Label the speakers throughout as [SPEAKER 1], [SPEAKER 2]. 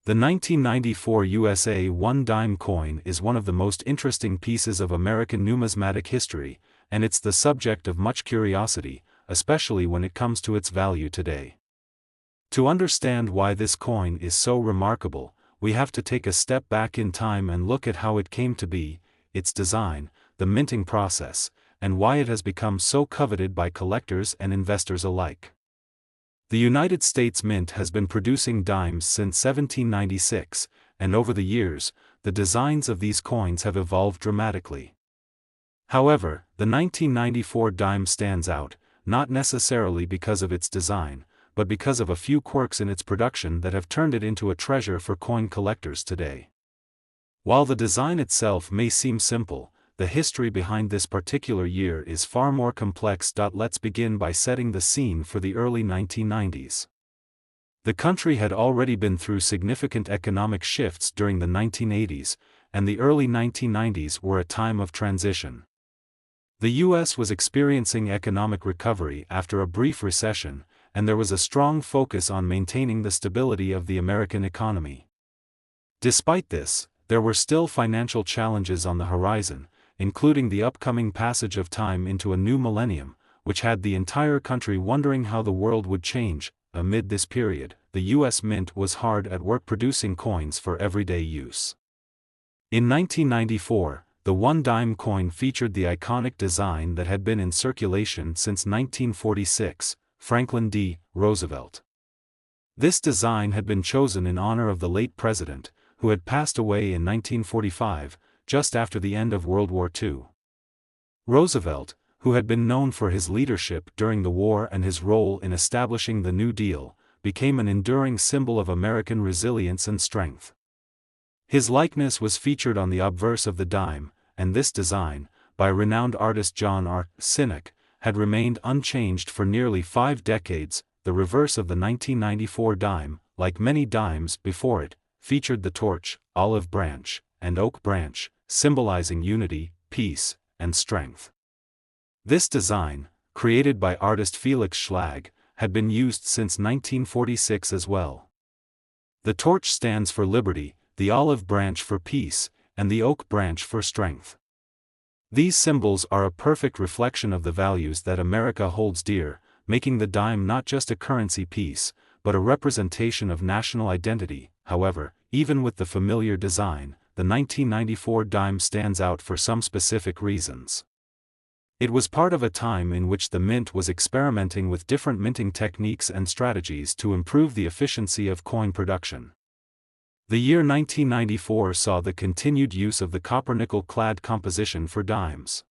[SPEAKER 1] The 1994 USA 1 dime coin is one of the most interesting pieces of American numismatic history, and it's the subject of much curiosity, especially when it comes to its value today. To understand why this coin is so remarkable, we have to take a step back in time and look at how it came to be, its design, the minting process, and why it has become so coveted by collectors and investors alike. The United States Mint has been producing dimes since 1796, and over the years, the designs of these coins have evolved dramatically. However, the 1994 dime stands out, not necessarily because of its design, but because of a few quirks in its production that have turned it into a treasure for coin collectors today. While the design itself may seem simple, the history behind this particular year is far more complex. Let's begin by setting the scene for the early 1990s. The country had already been through significant economic shifts during the 1980s, and the early 1990s were a time of transition. The U.S. was experiencing economic recovery after a brief recession, and there was a strong focus on maintaining the stability of the American economy. Despite this, there were still financial challenges on the horizon, including the upcoming passage of time into a new millennium, which had the entire country wondering how the world would change. Amid this period, the U.S. Mint was hard at work producing coins for everyday use. In 1994, the 1 dime coin featured the iconic design that had been in circulation since 1946, Franklin D. Roosevelt. This design had been chosen in honor of the late president, who had passed away in 1945, just after the end of World War II. Roosevelt, who had been known for his leadership during the war and his role in establishing the New Deal, became an enduring symbol of American resilience and strength. His likeness was featured on the obverse of the dime, and this design, by renowned artist John R. Sinek, had remained unchanged for nearly 5 decades. The reverse of the 1994 dime, like many dimes before it, featured the torch, olive branch, and oak branch, symbolizing unity, peace, and strength. This design, created by artist Felix Schlag, had been used since 1946 as well. The torch stands for liberty, the olive branch for peace, and the oak branch for strength. These symbols are a perfect reflection of the values that America holds dear, making the dime not just a currency piece, but a representation of national identity. However, even with the familiar design, the 1994 dime stands out for some specific reasons. It was part of a time in which the mint was experimenting with different minting techniques and strategies to improve the efficiency of coin production. The year 1994 saw the continued use of the copper-nickel-clad composition for dimes.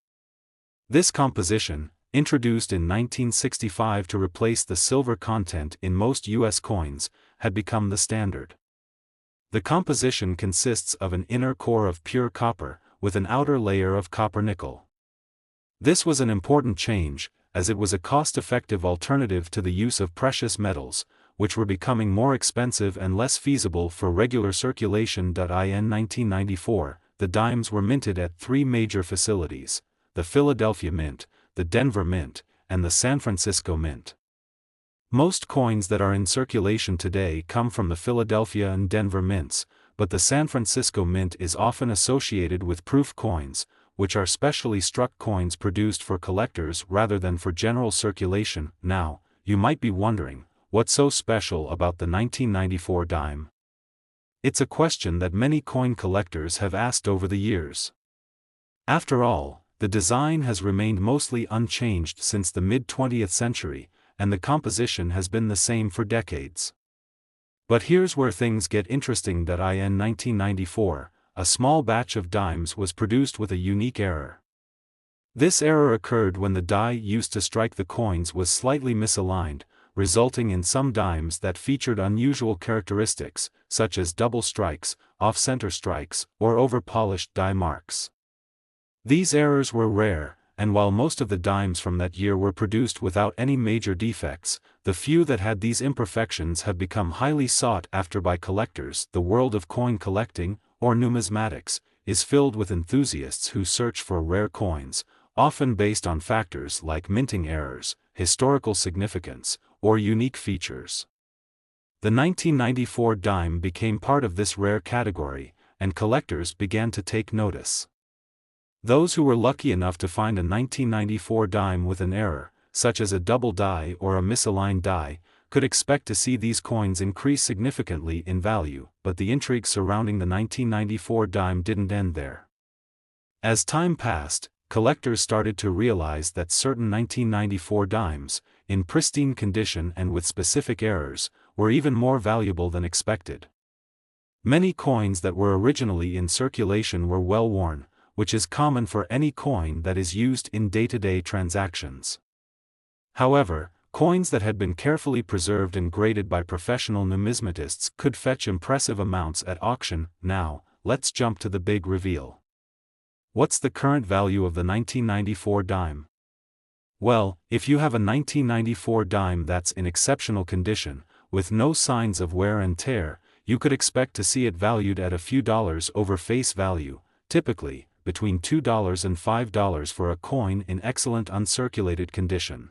[SPEAKER 1] This composition, introduced in 1965 to replace the silver content in most U.S. coins, had become the standard. The composition consists of an inner core of pure copper, with an outer layer of copper-nickel. This was an important change, as it was a cost-effective alternative to the use of precious metals, which were becoming more expensive and less feasible for regular circulation. In 1994, the dimes were minted at 3 major facilities: the Philadelphia Mint, the Denver Mint, and the San Francisco Mint. Most coins that are in circulation today come from the Philadelphia and Denver mints, but the San Francisco Mint is often associated with proof coins, which are specially struck coins produced for collectors rather than for general circulation. Now, you might be wondering, what's so special about the 1994 dime? It's a question that many coin collectors have asked over the years. After all, the design has remained mostly unchanged since the mid-20th century, and the composition has been the same for decades. But here's where things get interesting. In 1994, a small batch of dimes was produced with a unique error. This error occurred when the die used to strike the coins was slightly misaligned, resulting in some dimes that featured unusual characteristics, such as double strikes, off-center strikes, or over-polished die marks. These errors were rare, and while most of the dimes from that year were produced without any major defects, the few that had these imperfections have become highly sought after by collectors. The world of coin collecting, or numismatics, is filled with enthusiasts who search for rare coins, often based on factors like minting errors, historical significance, or unique features. The 1994 dime became part of this rare category, and collectors began to take notice. Those who were lucky enough to find a 1994 dime with an error, such as a double die or a misaligned die, could expect to see these coins increase significantly in value, but the intrigue surrounding the 1994 dime didn't end there. As time passed, collectors started to realize that certain 1994 dimes, in pristine condition and with specific errors, were even more valuable than expected. Many coins that were originally in circulation were well worn, which is common for any coin that is used in day-to-day transactions. However, coins that had been carefully preserved and graded by professional numismatists could fetch impressive amounts at auction. Now, let's jump to the big reveal. What's the current value of the 1994 dime? Well, if you have a 1994 dime that's in exceptional condition, with no signs of wear and tear, you could expect to see it valued at a few dollars over face value, typically, between $2 and $5 for a coin in excellent uncirculated condition.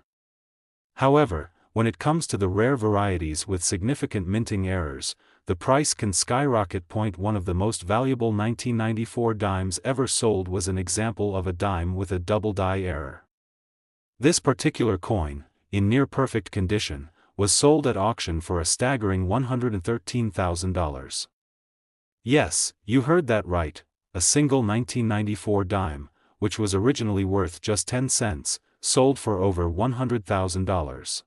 [SPEAKER 1] However, when it comes to the rare varieties with significant minting errors, the price can skyrocket. One of the most valuable 1994 dimes ever sold was an example of a dime with a double die error. This particular coin, in near-perfect condition, was sold at auction for a staggering $113,000. Yes, you heard that right, a single 1994 dime, which was originally worth just 10 cents, sold for over $100,000.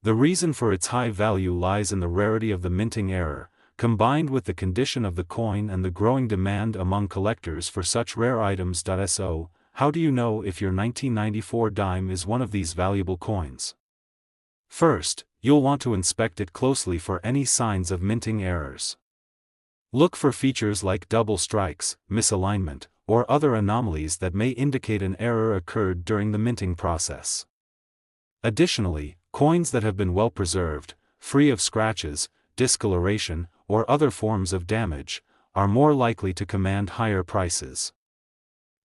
[SPEAKER 1] The reason for its high value lies in the rarity of the minting error, combined with the condition of the coin and the growing demand among collectors for such rare items. So, how do you know if your 1994 dime is one of these valuable coins? First, you'll want to inspect it closely for any signs of minting errors. Look for features like double strikes, misalignment, or other anomalies that may indicate an error occurred during the minting process. Additionally, coins that have been well preserved, free of scratches, discoloration, or other forms of damage, are more likely to command higher prices.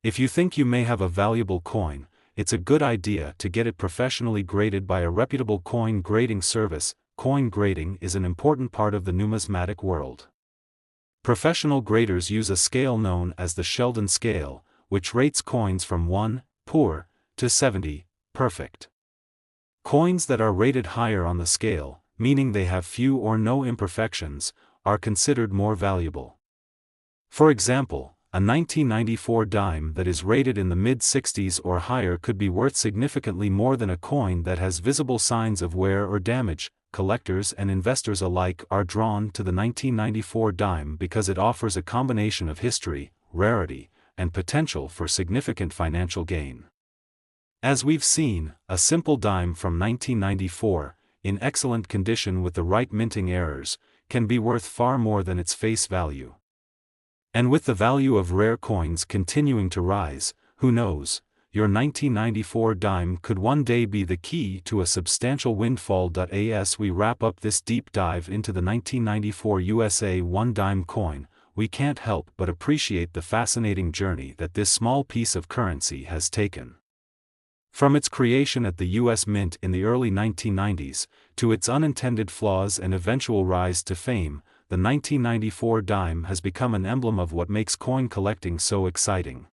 [SPEAKER 1] If you think you may have a valuable coin, it's a good idea to get it professionally graded by a reputable coin grading service. Coin grading is an important part of the numismatic world. Professional graders use a scale known as the Sheldon scale, which rates coins from 1, poor, to 70, perfect. Coins that are rated higher on the scale, meaning they have few or no imperfections, are considered more valuable. For example, a 1994 dime that is rated in the mid-60s or higher could be worth significantly more than a coin that has visible signs of wear or damage. Collectors and investors alike are drawn to the 1994 dime because it offers a combination of history, rarity, and potential for significant financial gain. As we've seen, a simple dime from 1994, in excellent condition with the right minting errors, can be worth far more than its face value. And with the value of rare coins continuing to rise, who knows, your 1994 dime could one day be the key to a substantial windfall. As we wrap up this deep dive into the 1994 USA 1 dime coin, we can't help but appreciate the fascinating journey that this small piece of currency has taken. From its creation at the U.S. Mint in the early 1990s, to its unintended flaws and eventual rise to fame, the 1994 dime has become an emblem of what makes coin collecting so exciting.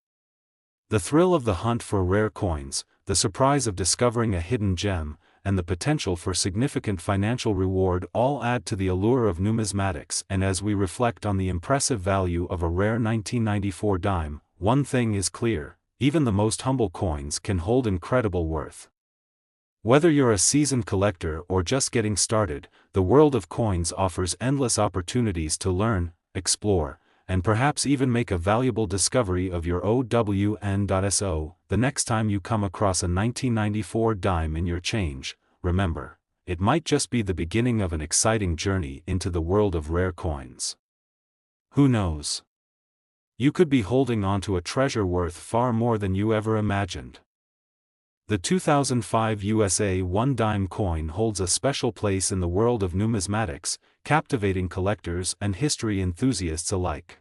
[SPEAKER 1] The thrill of the hunt for rare coins, the surprise of discovering a hidden gem, and the potential for significant financial reward all add to the allure of numismatics. And as we reflect on the impressive value of a rare 1994 dime, one thing is clear: even the most humble coins can hold incredible worth. Whether you're a seasoned collector or just getting started, the world of coins offers endless opportunities to learn, explore, and perhaps even make a valuable discovery of your own. So, the next time you come across a 1994 dime in your change, remember, it might just be the beginning of an exciting journey into the world of rare coins. Who knows? You could be holding on to a treasure worth far more than you ever imagined. The 2005 USA 1 dime coin holds a special place in the world of numismatics, captivating collectors and history enthusiasts alike.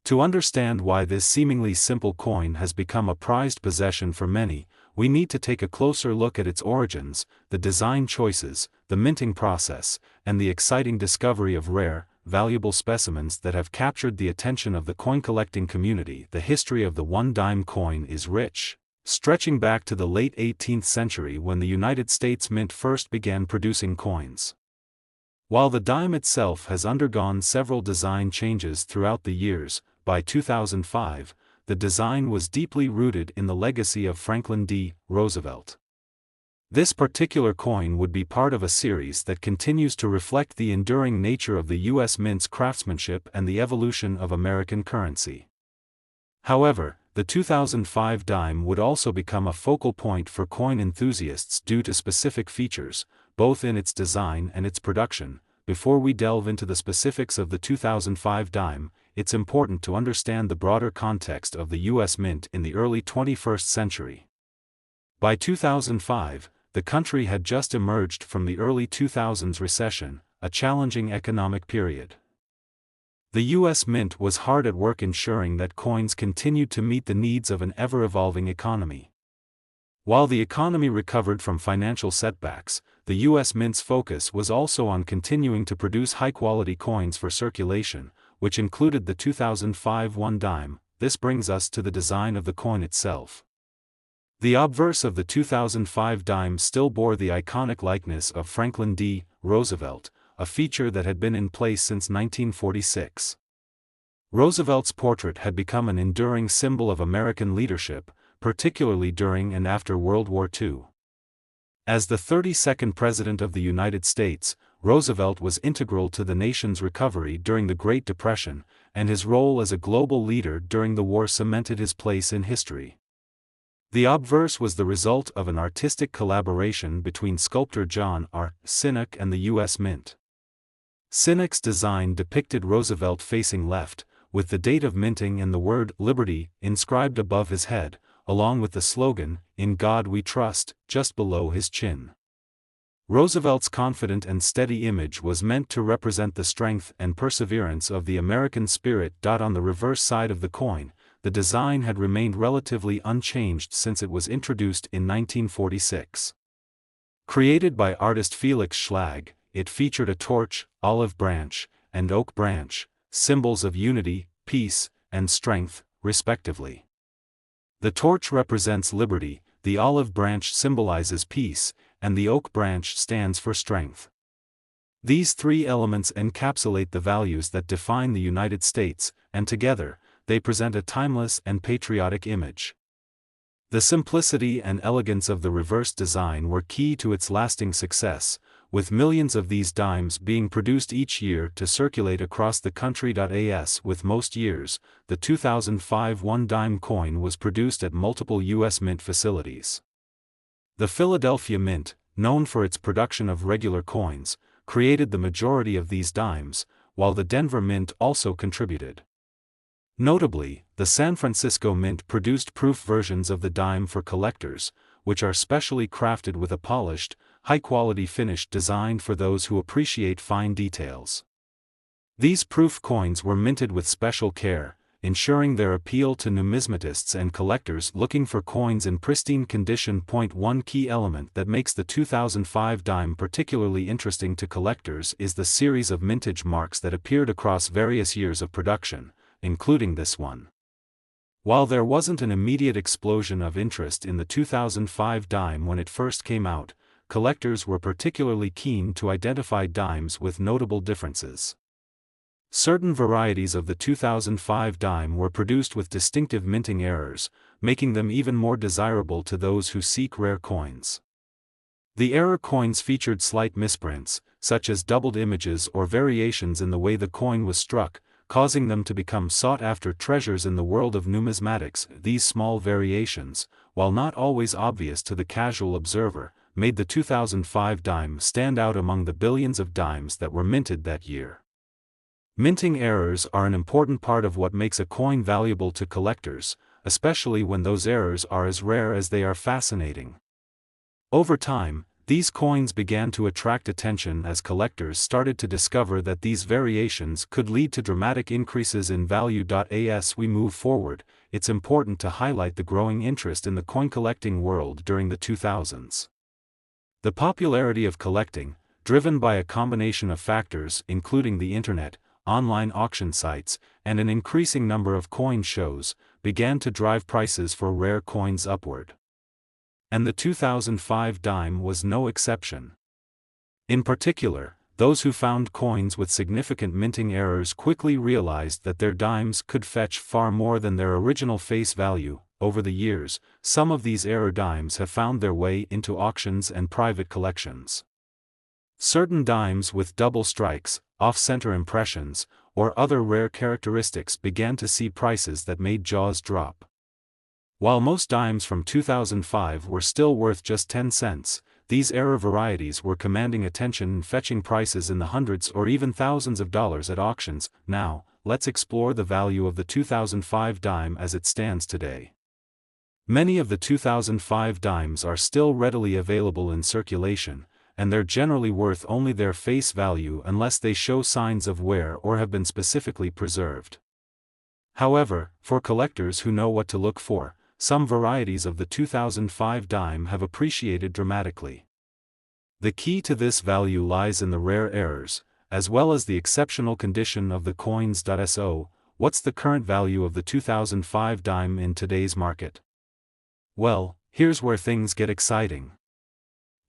[SPEAKER 1] To understand why this seemingly simple coin has become a prized possession for many, we need to take a closer look at its origins, the design choices, the minting process, and the exciting discovery of rare, valuable specimens that have captured the attention of the coin-collecting community. The history of the one-dime coin is rich, stretching back to the late 18th century when the United States Mint first began producing coins. While the dime itself has undergone several design changes throughout the years, by 2005, the design was deeply rooted in the legacy of Franklin D. Roosevelt. This particular coin would be part of a series that continues to reflect the enduring nature of the U.S. Mint's craftsmanship and the evolution of American currency. However, the 2005 dime would also become a focal point for coin enthusiasts due to specific features, both in its design and its production. Before we delve into the specifics of the 2005 dime, it's important to understand the broader context of the U.S. Mint in the early 21st century. By 2005, the country had just emerged from the early 2000s recession, a challenging economic period. The U.S. Mint was hard at work ensuring that coins continued to meet the needs of an ever-evolving economy. While the economy recovered from financial setbacks, the U.S. Mint's focus was also on continuing to produce high-quality coins for circulation, which included the 2005 one dime. This brings us to the design of the coin itself. The obverse of the 2005 dime still bore the iconic likeness of Franklin D. Roosevelt, a feature that had been in place since 1946. Roosevelt's portrait had become an enduring symbol of American leadership, particularly during and after World War II. As the 32nd President of the United States, Roosevelt was integral to the nation's recovery during the Great Depression, and his role as a global leader during the war cemented his place in history. The obverse was the result of an artistic collaboration between sculptor John R. Sinnock and the U.S. Mint. Sinnock's design depicted Roosevelt facing left, with the date of minting and the word "Liberty" inscribed above his head, along with the slogan, "In God We Trust," just below his chin. Roosevelt's confident and steady image was meant to represent the strength and perseverance of the American spirit. On the reverse side of the coin, the design had remained relatively unchanged since it was introduced in 1946. Created by artist Felix Schlag, it featured a torch, olive branch, and oak branch, symbols of unity, peace, and strength, respectively. The torch represents liberty, the olive branch symbolizes peace, and the oak branch stands for strength. These three elements encapsulate the values that define the United States, and together, they present a timeless and patriotic image. The simplicity and elegance of the reverse design were key to its lasting success, with millions of these dimes being produced each year to circulate across the country. With most years, the 2005 one dime coin was produced at multiple U.S. Mint facilities. The Philadelphia Mint, known for its production of regular coins, created the majority of these dimes, while the Denver Mint also contributed. Notably, the San Francisco Mint produced proof versions of the dime for collectors, which are specially crafted with a polished, high-quality finish designed for those who appreciate fine details. These proof coins were minted with special care, ensuring their appeal to numismatists and collectors looking for coins in pristine condition. One key element that makes the 2005 dime particularly interesting to collectors is the series of mintage marks that appeared across various years of production, including this one. While there wasn't an immediate explosion of interest in the 2005 dime when it first came out, collectors were particularly keen to identify dimes with notable differences. Certain varieties of the 2005 dime were produced with distinctive minting errors, making them even more desirable to those who seek rare coins. The error coins featured slight misprints, such as doubled images or variations in the way the coin was struck, causing them to become sought-after treasures in the world of numismatics. These small variations, while not always obvious to the casual observer, made the 2005 dime stand out among the billions of dimes that were minted that year. Minting errors are an important part of what makes a coin valuable to collectors, especially when those errors are as rare as they are fascinating. Over time, These coins began to attract attention as collectors started to discover that these variations could lead to dramatic increases in value. As we move forward, it's important to highlight the growing interest in the coin collecting world during the 2000s. The popularity of collecting, driven by a combination of factors including the internet, online auction sites, and an increasing number of coin shows, began to drive prices for rare coins upward. And the 2005 dime was no exception. In particular, those who found coins with significant minting errors quickly realized that their dimes could fetch far more than their original face value. Over the years, some of these error dimes have found their way into auctions and private collections. Certain dimes with double strikes, off-center impressions, or other rare characteristics began to see prices that made jaws drop. While most dimes from 2005 were still worth just 10 cents, these error varieties were commanding attention and fetching prices in the hundreds or even thousands of dollars at auctions. Now, let's explore the value of the 2005 dime as it stands today. Many of the 2005 dimes are still readily available in circulation, and they're generally worth only their face value unless they show signs of wear or have been specifically preserved. However, for collectors who know what to look for, some varieties of the 2005 dime have appreciated dramatically. The key to this value lies in the rare errors, as well as the exceptional condition of the coins. So, what's the current value of the 2005 dime in today's market? Well, here's where things get exciting.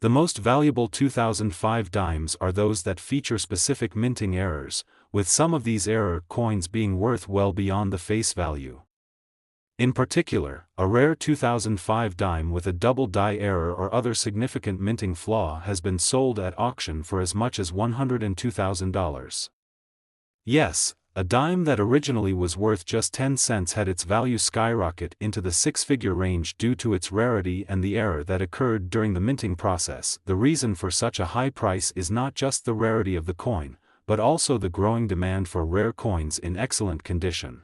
[SPEAKER 1] The most valuable 2005 dimes are those that feature specific minting errors, with some of these error coins being worth well beyond the face value. In particular, a rare 2005 dime with a double die error or other significant minting flaw has been sold at auction for as much as $102,000. Yes, a dime that originally was worth just 10 cents had its value skyrocket into the six-figure range due to its rarity and the error that occurred during the minting process. The reason for such a high price is not just the rarity of the coin, but also the growing demand for rare coins in excellent condition.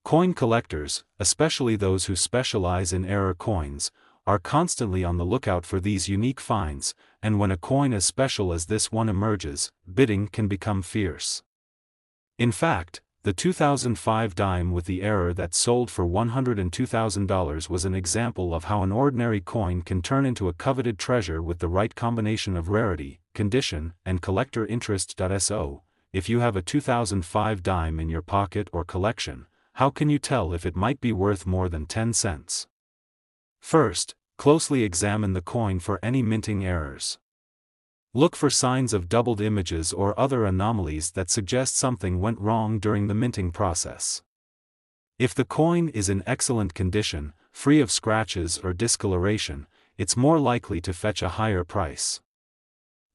[SPEAKER 1] Coin collectors, especially those who specialize in error coins, are constantly on the lookout for these unique finds, and when a coin as special as this one emerges, bidding can become fierce. In fact, the 2005 dime with the error that sold for $102,000 was an example of how an ordinary coin can turn into a coveted treasure with the right combination of rarity, condition, and collector interest. So, if you have a 2005 dime in your pocket or collection, how can you tell if it might be worth more than 10 cents? First, closely examine the coin for any minting errors. Look for signs of doubled images or other anomalies that suggest something went wrong during the minting process. If the coin is in excellent condition, free of scratches or discoloration, it's more likely to fetch a higher price.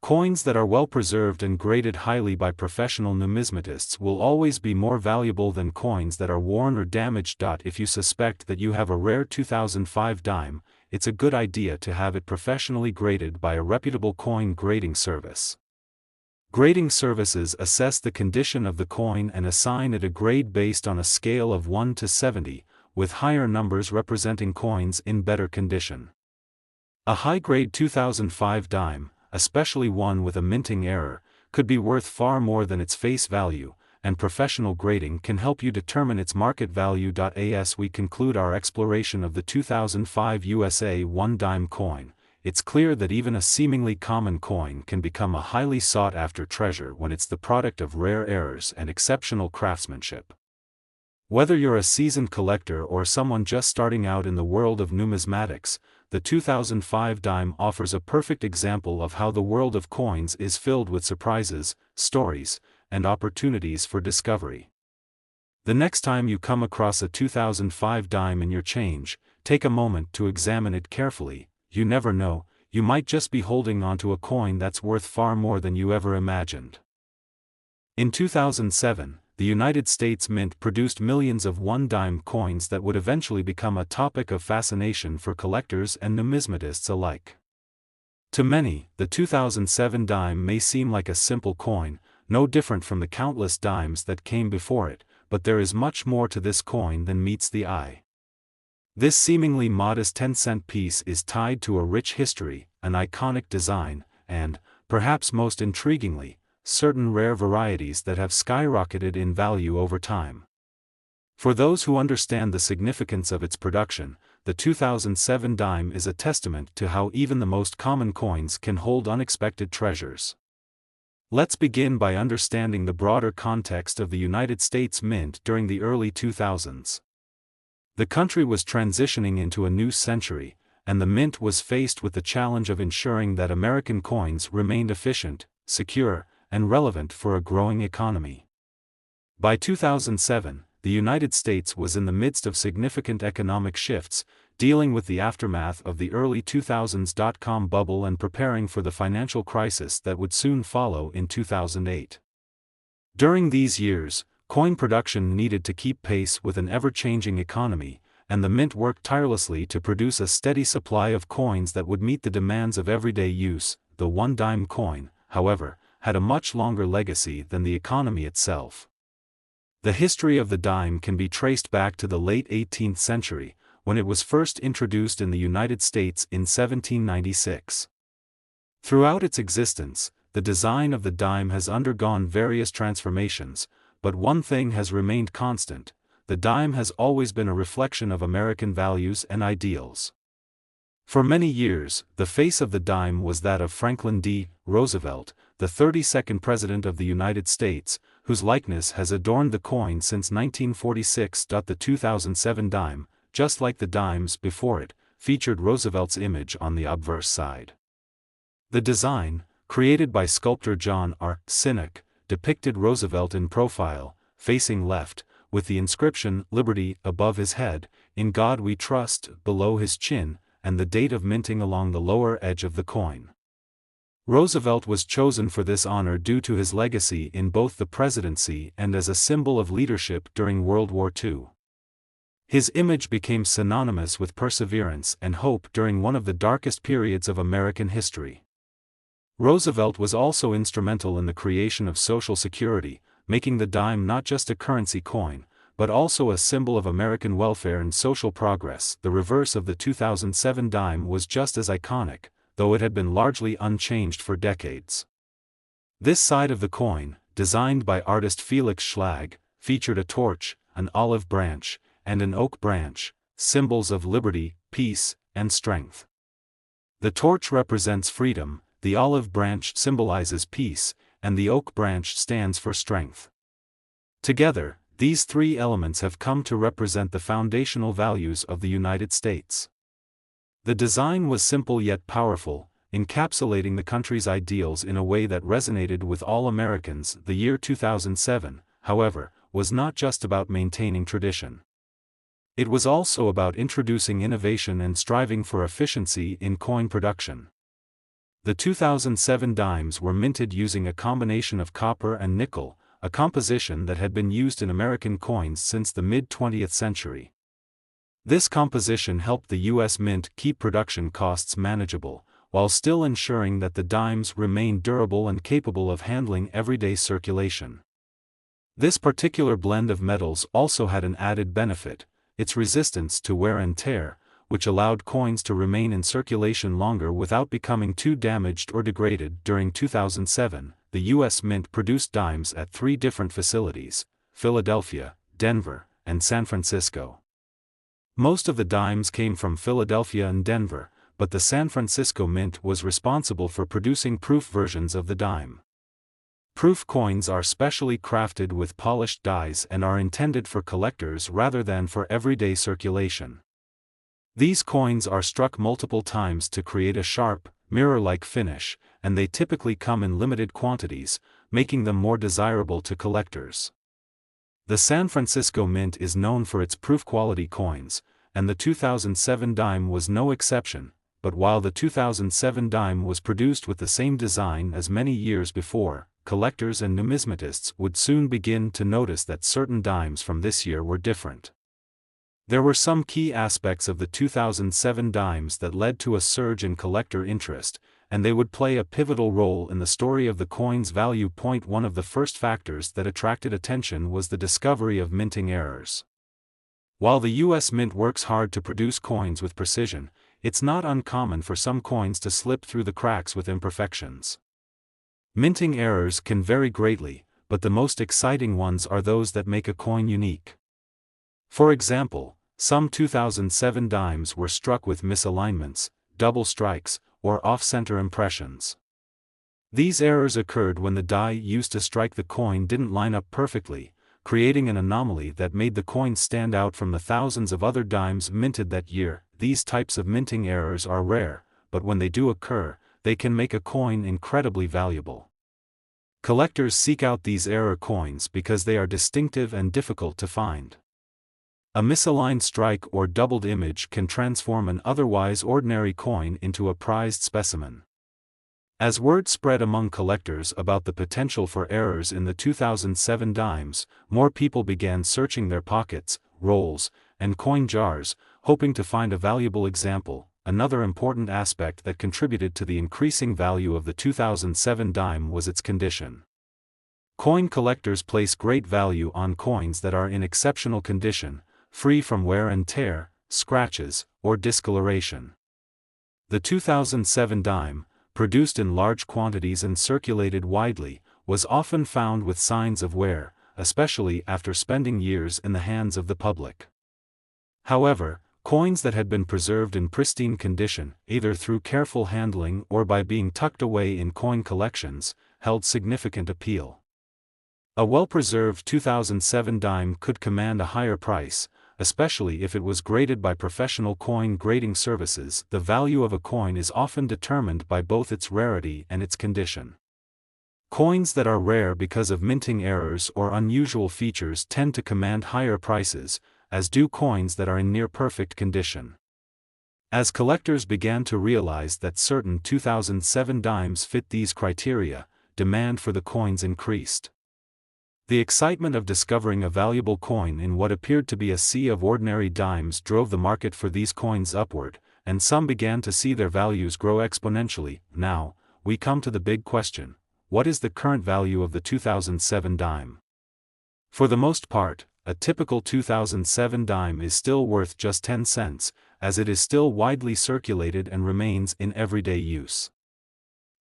[SPEAKER 1] Coins that are well preserved and graded highly by professional numismatists will always be more valuable than coins that are worn or damaged. If you suspect that you have a rare 2005 dime, it's a good idea to have it professionally graded by a reputable coin grading service. Grading services assess the condition of the coin and assign it a grade based on a scale of 1 to 70, with higher numbers representing coins in better condition. A high-grade 2005 dime, especially one with a minting error, could be worth far more than its face value, and professional grading can help you determine its market value. As we conclude our exploration of the 2005 USA 1 dime coin, it's clear that even a seemingly common coin can become a highly sought-after treasure when it's the product of rare errors and exceptional craftsmanship. Whether you're a seasoned collector or someone just starting out in the world of numismatics, the 2005 dime offers a perfect example of how the world of coins is filled with surprises, stories, and opportunities for discovery. The next time you come across a 2005 dime in your change, take a moment to examine it carefully. You never know, you might just be holding onto a coin that's worth far more than you ever imagined. In 2007, the United States Mint produced millions of 1 dime coins that would eventually become a topic of fascination for collectors and numismatists alike. To many, the 2007 dime may seem like a simple coin, no different from the countless dimes that came before it, but there is much more to this coin than meets the eye. This seemingly modest 10-cent piece is tied to a rich history, an iconic design, and, perhaps most intriguingly, certain rare varieties that have skyrocketed in value over time. For those who understand the significance of its production, the 2007 dime is a testament to how even the most common coins can hold unexpected treasures. Let's begin by understanding the broader context of the United States Mint during the early 2000s. The country was transitioning into a new century, and the Mint was faced with the challenge of ensuring that American coins remained efficient, secure, and relevant for a growing economy. By 2007, the United States was in the midst of significant economic shifts, dealing with the aftermath of the early 2000s dot-com bubble and preparing for the financial crisis that would soon follow in 2008. During these years, coin production needed to keep pace with an ever-changing economy, and the Mint worked tirelessly to produce a steady supply of coins that would meet the demands of everyday use. The one-dime coin, however, had a much longer legacy than the economy itself. The history of the dime can be traced back to the late 18th century, when it was first introduced in the United States in 1796. Throughout its existence, the design of the dime has undergone various transformations, but one thing has remained constant: the dime has always been a reflection of American values and ideals. For many years, the face of the dime was that of Franklin D. Roosevelt, the 32nd President of the United States, whose likeness has adorned the coin since 1946. The 2007 dime, just like the dimes before it, featured Roosevelt's image on the obverse side. The design, created by sculptor John R. Sinek, depicted Roosevelt in profile, facing left, with the inscription "Liberty" above his head, "In God We Trust" below his chin, and the date of minting along the lower edge of the coin. Roosevelt was chosen for this honor due to his legacy in both the presidency and as a symbol of leadership during World War II. His image became synonymous with perseverance and hope during one of the darkest periods of American history. Roosevelt was also instrumental in the creation of Social Security, making the dime not just a currency coin, but also a symbol of American welfare and social progress. The reverse of the 2007 dime was just as iconic, though it had been largely unchanged for decades. This side of the coin, designed by artist Felix Schlag, featured a torch, an olive branch, and an oak branch, symbols of liberty, peace, and strength. The torch represents freedom, the olive branch symbolizes peace, and the oak branch stands for strength. Together, these three elements have come to represent the foundational values of the United States. The design was simple yet powerful, encapsulating the country's ideals in a way that resonated with all Americans. The year 2007, however, was not just about maintaining tradition. It was also about introducing innovation and striving for efficiency in coin production. The 2007 dimes were minted using a combination of copper and nickel, a composition that had been used in American coins since the mid-20th century. This composition helped the U.S. Mint keep production costs manageable, while still ensuring that the dimes remained durable and capable of handling everyday circulation. This particular blend of metals also had an added benefit: its resistance to wear and tear, which allowed coins to remain in circulation longer without becoming too damaged or degraded. During 2007, the U.S. Mint produced dimes at 3 different facilities: Philadelphia, Denver, and San Francisco. Most of the dimes came from Philadelphia and Denver, but the San Francisco Mint was responsible for producing proof versions of the dime. Proof coins are specially crafted with polished dies and are intended for collectors rather than for everyday circulation. These coins are struck multiple times to create a sharp, mirror-like finish, and they typically come in limited quantities, making them more desirable to collectors. The San Francisco Mint is known for its proof-quality coins, and the 2007 dime was no exception. But while the 2007 dime was produced with the same design as many years before, collectors and numismatists would soon begin to notice that certain dimes from this year were different. There were some key aspects of the 2007 dimes that led to a surge in collector interest, and they would play a pivotal role in the story of the coin's value. One of the first factors that attracted attention was the discovery of minting errors. While the U.S. Mint works hard to produce coins with precision, it's not uncommon for some coins to slip through the cracks with imperfections. Minting errors can vary greatly, but the most exciting ones are those that make a coin unique. For example, some 2007 dimes were struck with misalignments, double strikes, or off-center impressions. These errors occurred when the die used to strike the coin didn't line up perfectly, creating an anomaly that made the coin stand out from the thousands of other dimes minted that year. These types of minting errors are rare, but when they do occur, they can make a coin incredibly valuable. Collectors seek out these error coins because they are distinctive and difficult to find. A misaligned strike or doubled image can transform an otherwise ordinary coin into a prized specimen. As word spread among collectors about the potential for errors in the 2007 dimes, more people began searching their pockets, rolls, and coin jars, hoping to find a valuable example. Another important aspect that contributed to the increasing value of the 2007 dime was its condition. Coin collectors place great value on coins that are in exceptional condition, free from wear and tear, scratches, or discoloration. The 2007 dime, produced in large quantities and circulated widely, was often found with signs of wear, especially after spending years in the hands of the public. However, coins that had been preserved in pristine condition, either through careful handling or by being tucked away in coin collections, held significant appeal. A well-preserved 2007 dime could command a higher price, especially if it was graded by professional coin grading services. The value of a coin is often determined by both its rarity and its condition. Coins that are rare because of minting errors or unusual features tend to command higher prices, as do coins that are in near-perfect condition. As collectors began to realize that certain 2007 dimes fit these criteria, demand for the coins increased. The excitement of discovering a valuable coin in what appeared to be a sea of ordinary dimes drove the market for these coins upward, and some began to see their values grow exponentially. Now, we come to the big question: what is the current value of the 2007 dime? For the most part, a typical 2007 dime is still worth just 10 cents, as it is still widely circulated and remains in everyday use.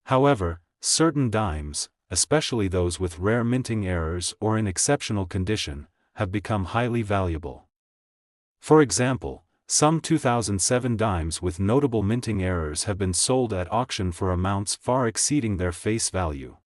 [SPEAKER 1] However, certain dimes, especially those with rare minting errors or in exceptional condition, have become highly valuable. For example, some 2007 dimes with notable minting errors have been sold at auction for amounts far exceeding their face value.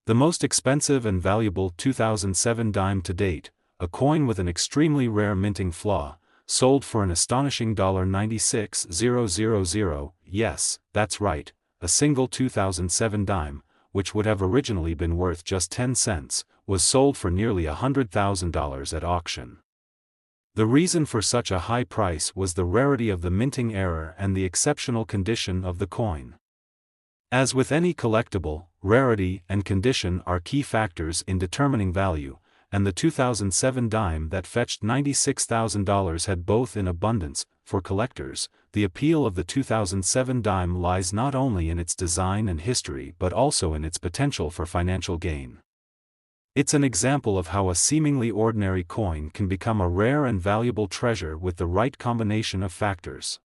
[SPEAKER 1] The most expensive and valuable 2007 dime to date, a coin with an extremely rare minting flaw, sold for an astonishing $96,000. Yes, that's right, a single 2007 dime, which would have originally been worth just 10 cents, was sold for nearly $100,000 at auction. The reason for such a high price was the rarity of the minting error and the exceptional condition of the coin. As with any collectible, rarity and condition are key factors in determining value, and the 2007 dime that fetched $96,000 had both in abundance. For collectors, the appeal of the 2007 dime lies not only in its design and history but also in its potential for financial gain. It's an example of how a seemingly ordinary coin can become a rare and valuable treasure with the right combination of factors.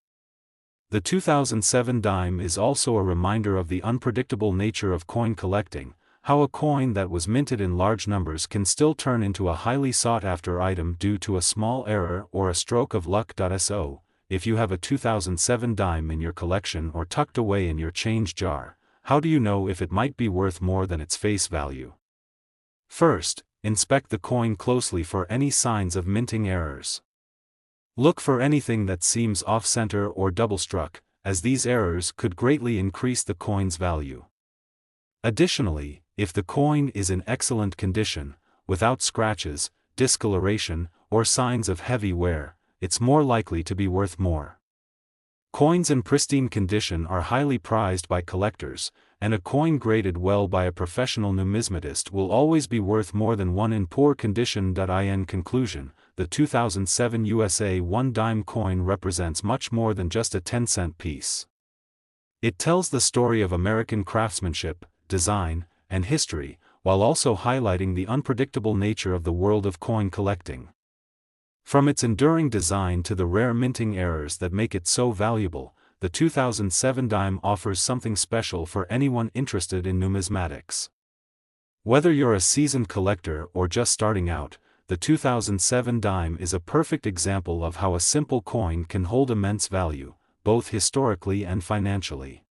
[SPEAKER 1] The 2007 dime is also a reminder of the unpredictable nature of coin collecting, how a coin that was minted in large numbers can still turn into a highly sought-after item due to a small error or a stroke of luck. So, if you have a 2007 dime in your collection or tucked away in your change jar, how do you know if it might be worth more than its face value? First, inspect the coin closely for any signs of minting errors. Look for anything that seems off-center or double-struck, as these errors could greatly increase the coin's value. Additionally, if the coin is in excellent condition, without scratches, discoloration, or signs of heavy wear, it's more likely to be worth more. Coins in pristine condition are highly prized by collectors, and a coin graded well by a professional numismatist will always be worth more than one in poor condition. In conclusion, the 2007 USA 1 dime coin represents much more than just a 10-cent piece. It tells the story of American craftsmanship, design, and history, while also highlighting the unpredictable nature of the world of coin collecting. From its enduring design to the rare minting errors that make it so valuable, the 2007 dime offers something special for anyone interested in numismatics. Whether you're a seasoned collector or just starting out, the 2007 dime is a perfect example of how a simple coin can hold immense value, both historically and financially.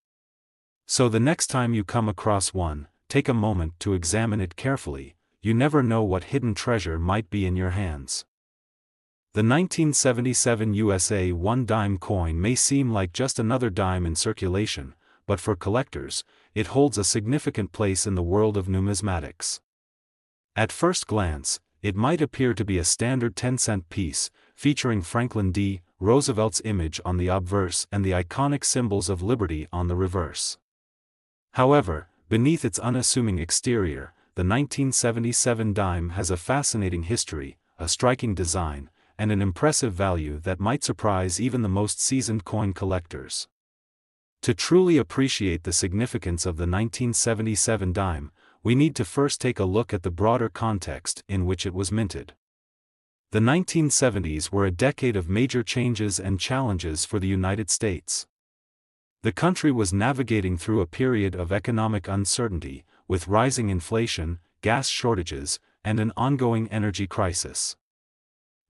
[SPEAKER 1] So the next time you come across one, take a moment to examine it carefully. You never know what hidden treasure might be in your hands. The 1977 USA 1 dime coin may seem like just another dime in circulation, but for collectors, it holds a significant place in the world of numismatics. At first glance, it might appear to be a standard 10-cent piece, featuring Franklin D. Roosevelt's image on the obverse and the iconic symbols of liberty on the reverse. However, beneath its unassuming exterior, the 1977 dime has a fascinating history, a striking design, and an impressive value that might surprise even the most seasoned coin collectors. To truly appreciate the significance of the 1977 dime, we need to first take a look at the broader context in which it was minted. The 1970s were a decade of major changes and challenges for the United States. The country was navigating through a period of economic uncertainty, with rising inflation, gas shortages, and an ongoing energy crisis.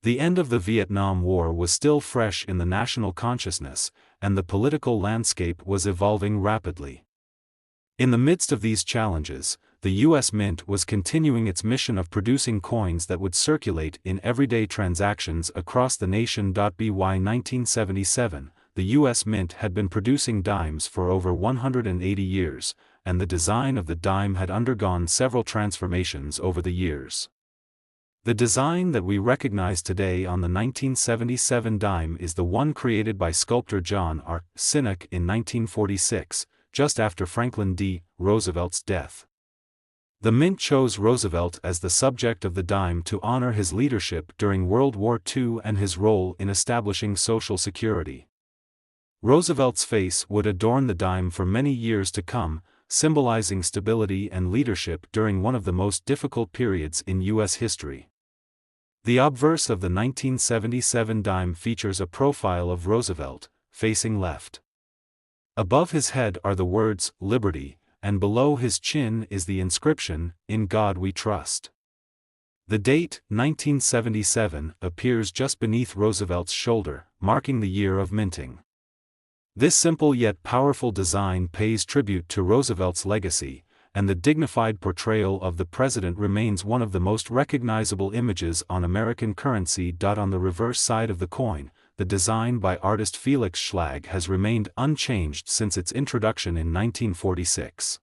[SPEAKER 1] The end of the Vietnam War was still fresh in the national consciousness, and the political landscape was evolving rapidly. In the midst of these challenges, the U.S. Mint was continuing its mission of producing coins that would circulate in everyday transactions across the nation. By 1977, the U.S. Mint had been producing dimes for over 180 years, and the design of the dime had undergone several transformations over the years. The design that we recognize today on the 1977 dime is the one created by sculptor John R. Sinnock in 1946, just after Franklin D. Roosevelt's death. The Mint chose Roosevelt as the subject of the dime to honor his leadership during World War II and his role in establishing Social Security. Roosevelt's face would adorn the dime for many years to come, symbolizing stability and leadership during one of the most difficult periods in U.S. history. The obverse of the 1977 dime features a profile of Roosevelt, facing left. Above his head are the words, "Liberty," and below his chin is the inscription, "In God We Trust." The date, 1977, appears just beneath Roosevelt's shoulder, marking the year of minting. This simple yet powerful design pays tribute to Roosevelt's legacy, and the dignified portrayal of the president remains one of the most recognizable images on American currency. On the reverse side of the coin, the design by artist Felix Schlag has remained unchanged since its introduction in 1946.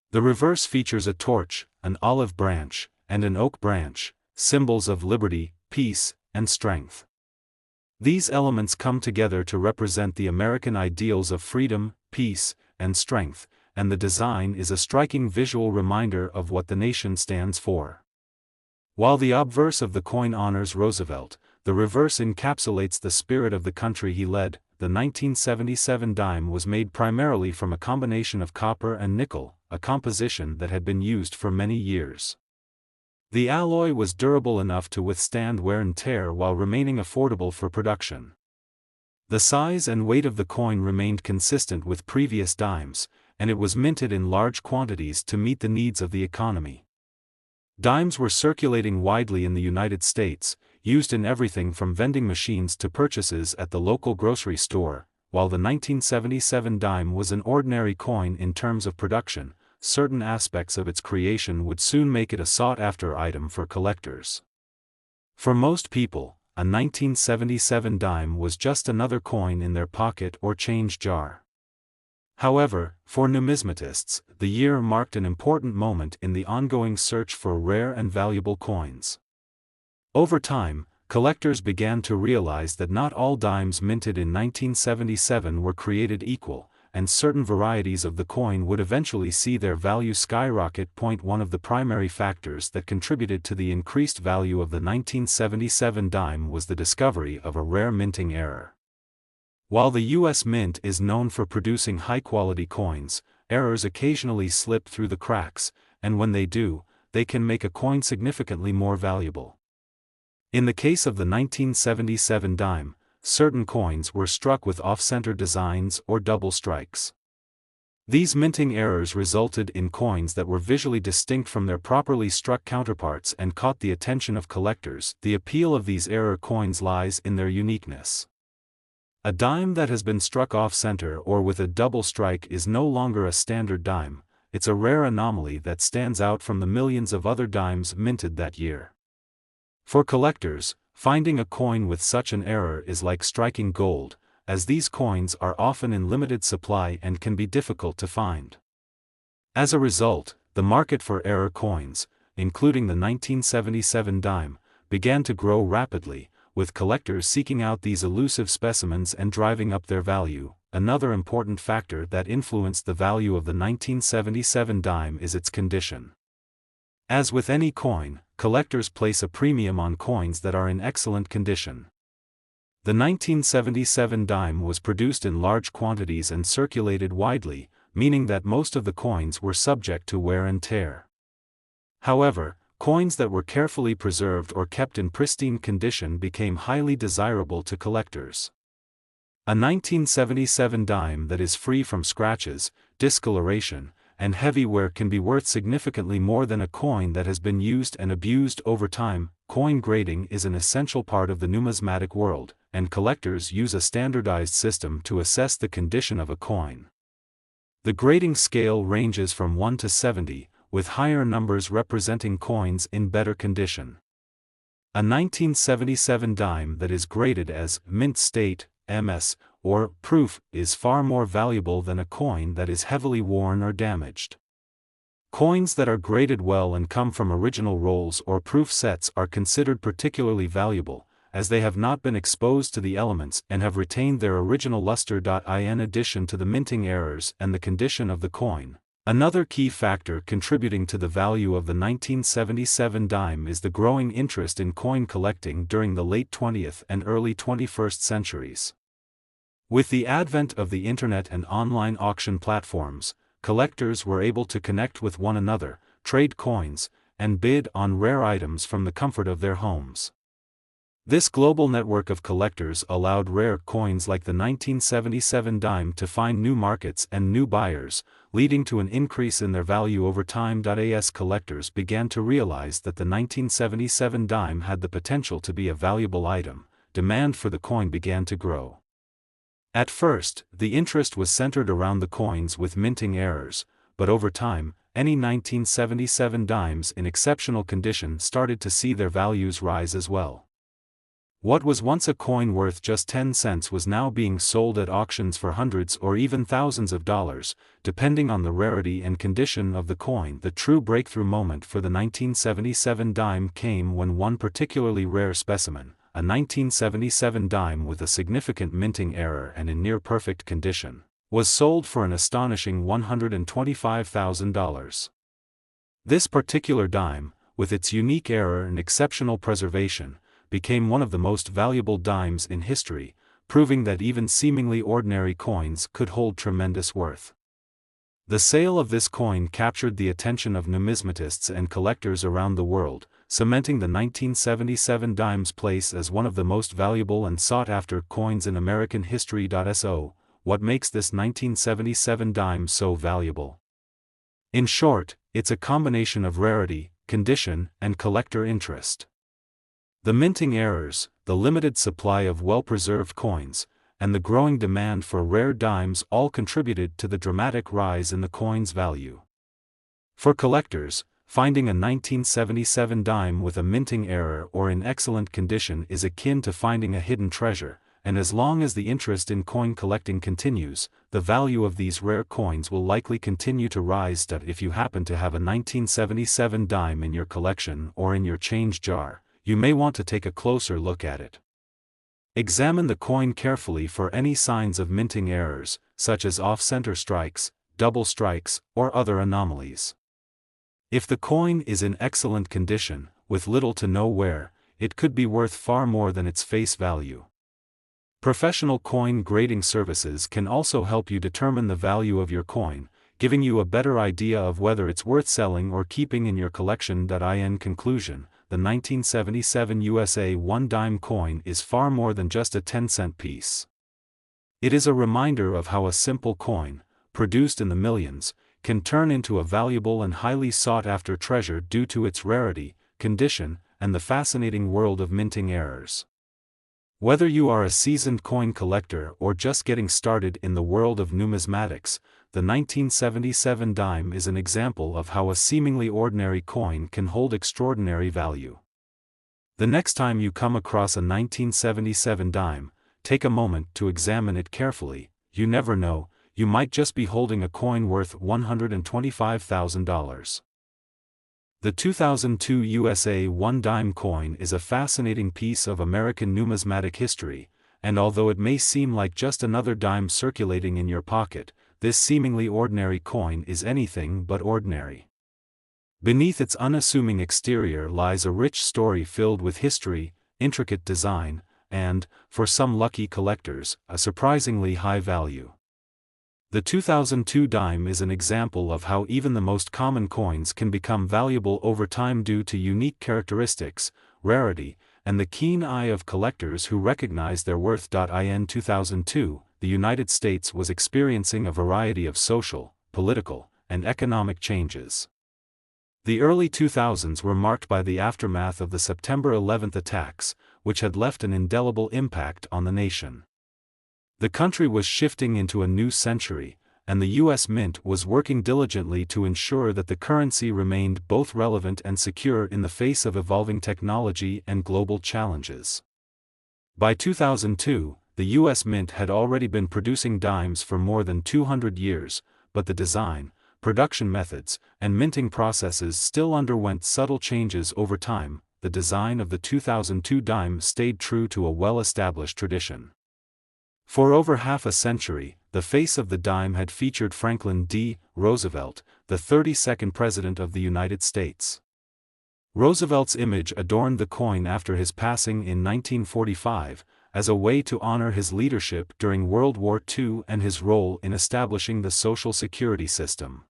[SPEAKER 1] The reverse features a torch, an olive branch, and an oak branch, symbols of liberty, peace, and strength. These elements come together to represent the American ideals of freedom, peace, and strength, and the design is a striking visual reminder of what the nation stands for. While the obverse of the coin honors Roosevelt, the reverse encapsulates the spirit of the country he led. The 1977 dime was made primarily from a combination of copper and nickel, a composition that had been used for many years. The alloy was durable enough to withstand wear and tear while remaining affordable for production. The size and weight of the coin remained consistent with previous dimes, and it was minted in large quantities to meet the needs of the economy. Dimes were circulating widely in the United States, used in everything from vending machines to purchases at the local grocery store. While the 1977 dime was an ordinary coin in terms of production, certain aspects of its creation would soon make it a sought-after item for collectors. For most people, a 1977 dime was just another coin in their pocket or change jar. However, for numismatists, the year marked an important moment in the ongoing search for rare and valuable coins. Over time, collectors began to realize that not all dimes minted in 1977 were created equal, and certain varieties of the coin would eventually see their value skyrocket. One of the primary factors that contributed to the increased value of the 1977 dime was the discovery of a rare minting error. While the U.S. Mint is known for producing high-quality coins, errors occasionally slip through the cracks, and when they do, they can make a coin significantly more valuable. In the case of the 1977 dime, certain coins were struck with off-center designs or double strikes. These minting errors resulted in coins that were visually distinct from their properly struck counterparts and caught the attention of collectors. The appeal of these error coins lies in their uniqueness. A dime that has been struck off-center or with a double strike is no longer a standard dime, it's a rare anomaly that stands out from the millions of other dimes minted that year. For collectors, finding a coin with such an error is like striking gold, as these coins are often in limited supply and can be difficult to find. As a result, the market for error coins, including the 1977 dime, began to grow rapidly, with collectors seeking out these elusive specimens and driving up their value. Another important factor that influenced the value of the 1977 dime is its condition. As with any coin, collectors place a premium on coins that are in excellent condition. The 1977 dime was produced in large quantities and circulated widely, meaning that most of the coins were subject to wear and tear. However, coins that were carefully preserved or kept in pristine condition became highly desirable to collectors. A 1977 dime that is free from scratches, discoloration, and heavy wear can be worth significantly more than a coin that has been used and abused over time. Coin grading is an essential part of the numismatic world, and collectors use a standardized system to assess the condition of a coin. The grading scale ranges from 1 to 70, with higher numbers representing coins in better condition. A 1977 dime that is graded as mint state, MS, or proof is far more valuable than a coin that is heavily worn or damaged. Coins that are graded well and come from original rolls or proof sets are considered particularly valuable, as they have not been exposed to the elements and have retained their original luster. In addition to the minting errors and the condition of the coin, another key factor contributing to the value of the 1977 dime is the growing interest in coin collecting during the late 20th and early 21st centuries. With the advent of the internet and online auction platforms, collectors were able to connect with one another, trade coins, and bid on rare items from the comfort of their homes. This global network of collectors allowed rare coins like the 1977 dime to find new markets and new buyers, leading to an increase in their value over time. As collectors began to realize that the 1977 dime had the potential to be a valuable item, demand for the coin began to grow. At first, the interest was centered around the coins with minting errors, but over time, any 1977 dimes in exceptional condition started to see their values rise as well. What was once a coin worth just 10 cents was now being sold at auctions for hundreds or even thousands of dollars, depending on the rarity and condition of the coin. The true breakthrough moment for the 1977 dime came when one particularly rare specimen, a 1977 dime with a significant minting error and in near-perfect condition, was sold for an astonishing $125,000. This particular dime, with its unique error and exceptional preservation, became one of the most valuable dimes in history, proving that even seemingly ordinary coins could hold tremendous worth. The sale of this coin captured the attention of numismatists and collectors around the world, cementing the 1977 dime's place as one of the most valuable and sought-after coins in American history. So, what makes this 1977 dime so valuable? In short, it's a combination of rarity, condition, and collector interest. The minting errors, the limited supply of well-preserved coins, and the growing demand for rare dimes all contributed to the dramatic rise in the coin's value. For collectors, finding a 1977 dime with a minting error or in excellent condition is akin to finding a hidden treasure, and as long as the interest in coin collecting continues, the value of these rare coins will likely continue to rise. If you happen to have a 1977 dime in your collection or in your change jar, you may want to take a closer look at it. Examine the coin carefully for any signs of minting errors, such as off-center strikes, double strikes, or other anomalies. If the coin is in excellent condition, with little to no wear, it could be worth far more than its face value. Professional coin grading services can also help you determine the value of your coin, giving you a better idea of whether it's worth selling or keeping in your collection. In conclusion, the 1977 USA 1 dime coin is far more than just a 10-cent piece. It is a reminder of how a simple coin, produced in the millions, can turn into a valuable and highly sought-after treasure due to its rarity, condition, and the fascinating world of minting errors. Whether you are a seasoned coin collector or just getting started in the world of numismatics, the 1977 dime is an example of how a seemingly ordinary coin can hold extraordinary value. The next time you come across a 1977 dime, take a moment to examine it carefully. You never know, you might just be holding a coin worth $125,000. The 2002 USA 1 dime coin is a fascinating piece of American numismatic history, and although it may seem like just another dime circulating in your pocket, this seemingly ordinary coin is anything but ordinary. Beneath its unassuming exterior lies a rich story filled with history, intricate design, and, for some lucky collectors, a surprisingly high value. The 2002 dime is an example of how even the most common coins can become valuable over time due to unique characteristics, rarity, and the keen eye of collectors who recognize their worth. In 2002, the United States was experiencing a variety of social, political, and economic changes. The early 2000s were marked by the aftermath of the September 11 attacks, which had left an indelible impact on the nation. The country was shifting into a new century, and the U.S. Mint was working diligently to ensure that the currency remained both relevant and secure in the face of evolving technology and global challenges. By 2002, the U.S. Mint had already been producing dimes for more than 200 years, but the design, production methods, and minting processes still underwent subtle changes over time. The design of the 2002 dime stayed true to a well-established tradition. For over half a century, the face of the dime had featured Franklin D. Roosevelt, the 32nd President of the United States. Roosevelt's image adorned the coin after his passing in 1945, as a way to honor his leadership during World War II and his role in establishing the Social Security system.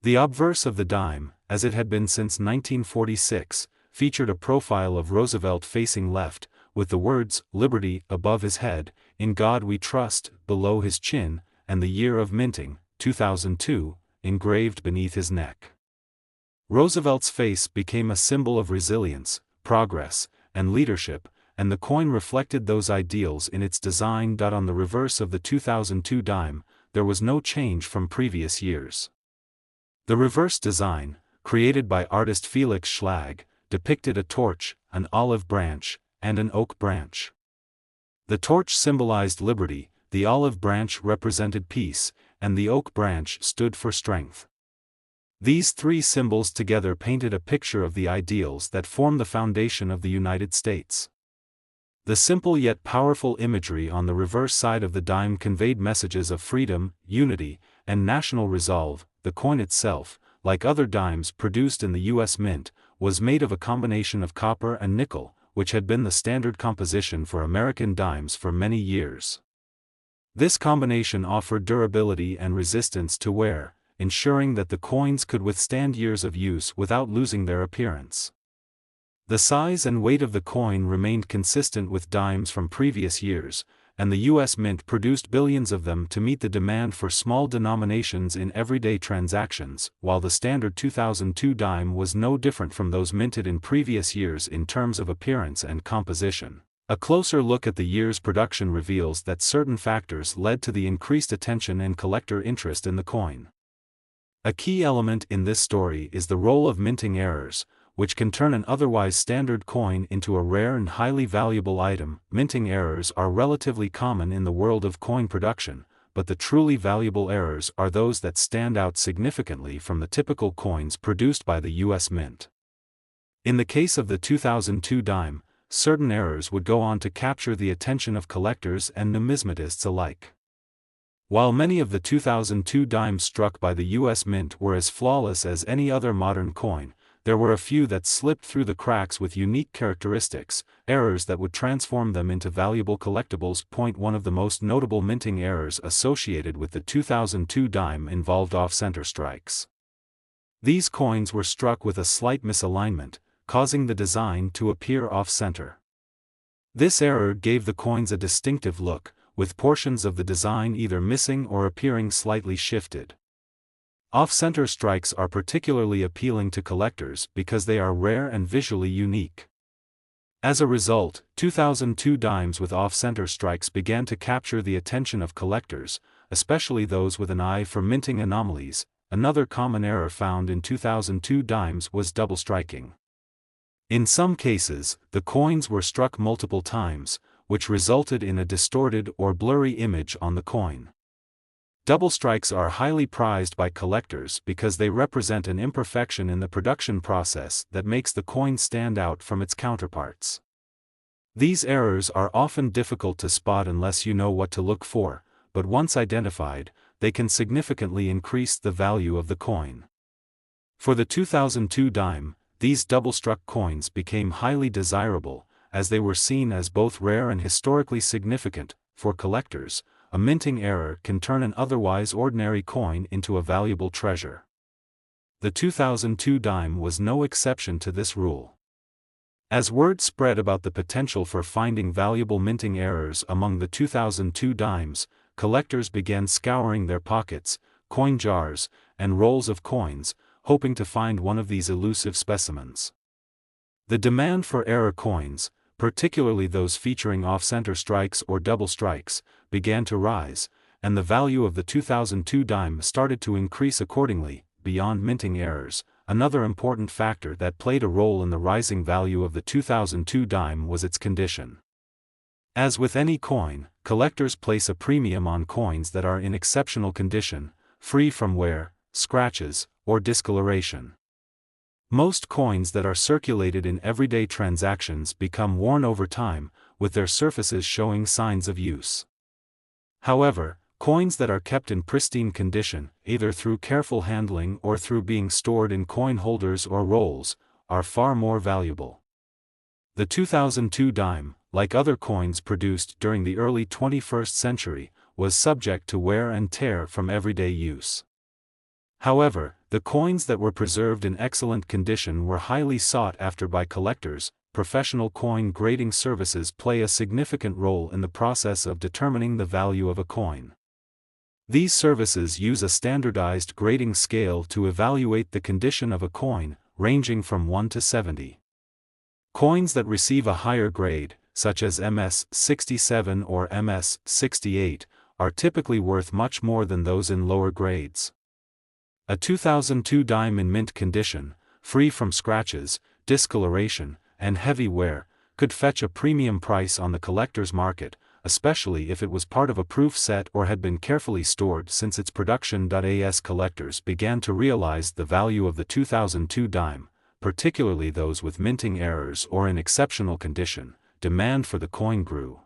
[SPEAKER 1] The obverse of the dime, as it had been since 1946, featured a profile of Roosevelt facing left, with the words, "Liberty," above his head, "In God We Trust," below his chin, and the year of minting, 2002, engraved beneath his neck. Roosevelt's face became a symbol of resilience, progress, and leadership, and the coin reflected those ideals in its design. On the reverse of the 2002 dime, there was no change from previous years. The reverse design, created by artist Felix Schlag, depicted a torch, an olive branch, and an oak branch. The torch symbolized liberty, the olive branch represented peace, and the oak branch stood for strength. These three symbols together painted a picture of the ideals that form the foundation of the United States. The simple yet powerful imagery on the reverse side of the dime conveyed messages of freedom, unity, and national resolve. The coin itself, like other dimes produced in the U.S. Mint, was made of a combination of copper and nickel, which had been the standard composition for American dimes for many years. This combination offered durability and resistance to wear, ensuring that the coins could withstand years of use without losing their appearance. The size and weight of the coin remained consistent with dimes from previous years, and the U.S. Mint produced billions of them to meet the demand for small denominations in everyday transactions, while the standard 2002 dime was no different from those minted in previous years in terms of appearance and composition. A closer look at the year's production reveals that certain factors led to the increased attention and collector interest in the coin. A key element in this story is the role of minting errors, which can turn an otherwise standard coin into a rare and highly valuable item. Minting errors are relatively common in the world of coin production, but the truly valuable errors are those that stand out significantly from the typical coins produced by the U.S. Mint. In the case of the 2002 dime, certain errors would go on to capture the attention of collectors and numismatists alike. While many of the 2002 dimes struck by the U.S. Mint were as flawless as any other modern coin, there were a few that slipped through the cracks with unique characteristics, errors that would transform them into valuable collectibles. One of the most notable minting errors associated with the 2002 dime involved off-center strikes. These coins were struck with a slight misalignment, causing the design to appear off-center. This error gave the coins a distinctive look, with portions of the design either missing or appearing slightly shifted. Off-center strikes are particularly appealing to collectors because they are rare and visually unique. As a result, 2002 dimes with off-center strikes began to capture the attention of collectors, especially those with an eye for minting anomalies. Another common error found in 2002 dimes was double striking. In some cases, the coins were struck multiple times, which resulted in a distorted or blurry image on the coin. Double strikes are highly prized by collectors because they represent an imperfection in the production process that makes the coin stand out from its counterparts. These errors are often difficult to spot unless you know what to look for, but once identified, they can significantly increase the value of the coin. For the 2002 dime, these double-struck coins became highly desirable, as they were seen as both rare and historically significant. For collectors, a minting error can turn an otherwise ordinary coin into a valuable treasure. The 2002 dime was no exception to this rule. As word spread about the potential for finding valuable minting errors among the 2002 dimes, collectors began scouring their pockets, coin jars, and rolls of coins, hoping to find one of these elusive specimens. The demand for error coins, particularly those featuring off-center strikes or double strikes, began to rise, and the value of the 2002 dime started to increase accordingly. Beyond minting errors, another important factor that played a role in the rising value of the 2002 dime was its condition. As with any coin, collectors place a premium on coins that are in exceptional condition, free from wear, scratches, or discoloration. Most coins that are circulated in everyday transactions become worn over time, with their surfaces showing signs of use. However, coins that are kept in pristine condition, either through careful handling or through being stored in coin holders or rolls, are far more valuable. The 2002 dime, like other coins produced during the early 21st century, was subject to wear and tear from everyday use. However, the coins that were preserved in excellent condition were highly sought after by collectors. Professional coin grading services play a significant role in the process of determining the value of a coin. These services use a standardized grading scale to evaluate the condition of a coin, ranging from 1 to 70. Coins that receive a higher grade, such as MS-67 or MS-68, are typically worth much more than those in lower grades. A 2002 dime in mint condition, free from scratches, discoloration, and heavy wear, could fetch a premium price on the collector's market, especially if it was part of a proof set or had been carefully stored since its production. As collectors began to realize the value of the 2002 dime, particularly those with minting errors or in exceptional condition, demand for the coin grew.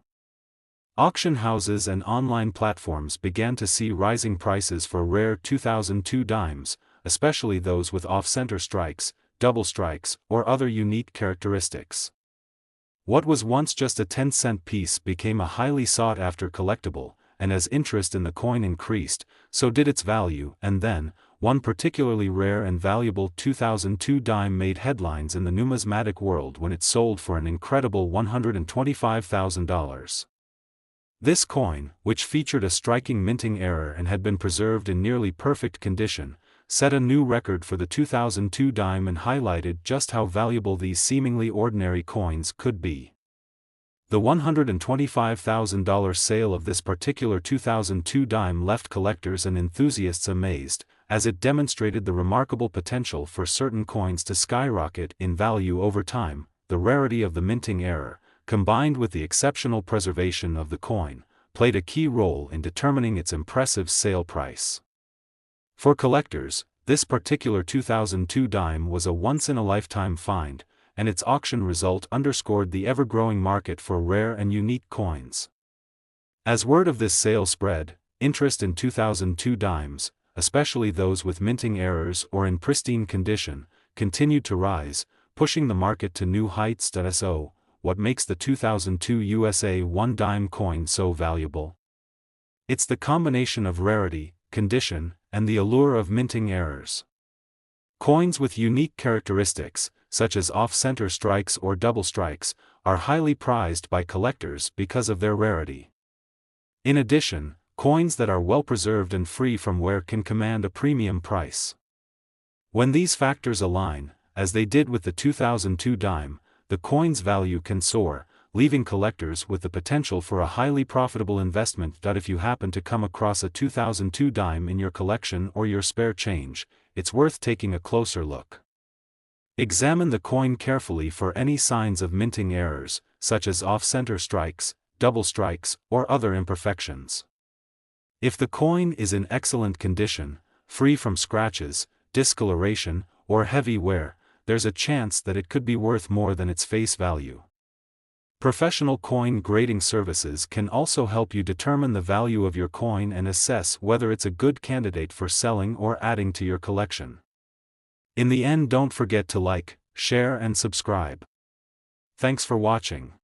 [SPEAKER 1] Auction houses and online platforms began to see rising prices for rare 2002 dimes, especially those with off-center strikes, double strikes, or other unique characteristics. What was once just a 10-cent piece became a highly sought-after collectible, and as interest in the coin increased, so did its value. And then, one particularly rare and valuable 2002 dime made headlines in the numismatic world when it sold for an incredible $125,000. This coin, which featured a striking minting error and had been preserved in nearly perfect condition, set a new record for the 2002 dime and highlighted just how valuable these seemingly ordinary coins could be. The $125,000 sale of this particular 2002 dime left collectors and enthusiasts amazed, as it demonstrated the remarkable potential for certain coins to skyrocket in value over time. The rarity of the minting error, combined with the exceptional preservation of the coin, played a key role in determining its impressive sale price. For collectors, this particular 2002 dime was a once-in-a-lifetime find, and its auction result underscored the ever-growing market for rare and unique coins. As word of this sale spread, interest in 2002 dimes, especially those with minting errors or in pristine condition, continued to rise, pushing the market to new heights. So, what makes the 2002 USA 1 dime coin so valuable? It's the combination of rarity, condition, and the allure of minting errors. Coins with unique characteristics, such as off-center strikes or double strikes, are highly prized by collectors because of their rarity. In addition, coins that are well preserved and free from wear can command a premium price. When these factors align, as they did with the 2002 dime, the coin's value can soar, leaving collectors with the potential for a highly profitable investment. If you happen to come across a 2002 dime in your collection or your spare change, it's worth taking a closer look. Examine the coin carefully for any signs of minting errors, such as off-center strikes, double strikes, or other imperfections. If the coin is in excellent condition, free from scratches, discoloration, or heavy wear, there's a chance that it could be worth more than its face value. Professional coin grading services can also help you determine the value of your coin and assess whether it's a good candidate for selling or adding to your collection. In the end, don't forget to like, share and subscribe. Thanks for watching.